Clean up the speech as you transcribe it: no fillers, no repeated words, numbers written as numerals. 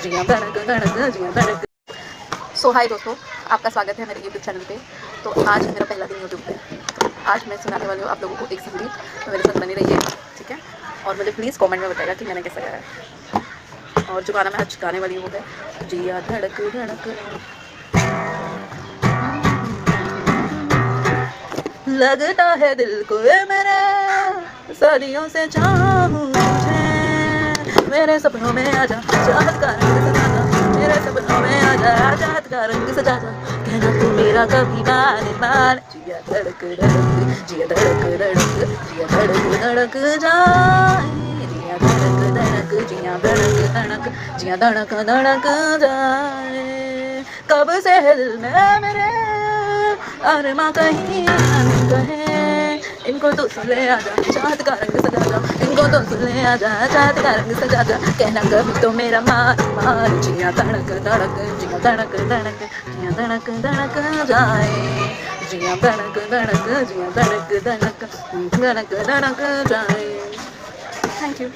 जिया धड़क धड़क जिया धड़क। सो हाय दोस्तों, आपका स्वागत है मेरे यूट्यूब चैनल पे। तो आज मेरा पहला दिन यूट्यूब पे। आज मैं सुनाने वाली हूँ आप लोगों को एक संगीत, तो मेरे साथ बनी रहिए, ठीक है। और मुझे प्लीज़ कमेंट में बताएगा कि मैंने कैसा गाया है। और जो गाना मैं आज गाने वाली हूँ वो है जिया धड़क धड़क। लगता है दिल को ये मेरे सदियों से चाहूँ तुझे, मेरे सपनों में आजा चाहत का रंग सजा जा, मेरे सपनों में आजा चाहत का रंग सजा जा, कहना तू मेरा कभी माने मान। जिया धड़क धड़क जिया धड़क धड़क जिया धड़क धड़क जाए, जिया धड़क धड़क जिया धड़क धड़क जिया धड़क धड़क जाए। कब से दिल में मेरे अरमा कहीं कहे, इनको तो सुन ले आजा चाहत का रंग सजा जा, इनको तो सुन ले आजा चाहत का रंग सजा जा, कहना कभी तो मेरा मान मान। जिया धड़क धड़क जिया धड़क धड़क जिया धड़क धड़क जाए, जिया धड़क धड़क जिया धड़क धड़क धड़क धड़क जाए। Thank you.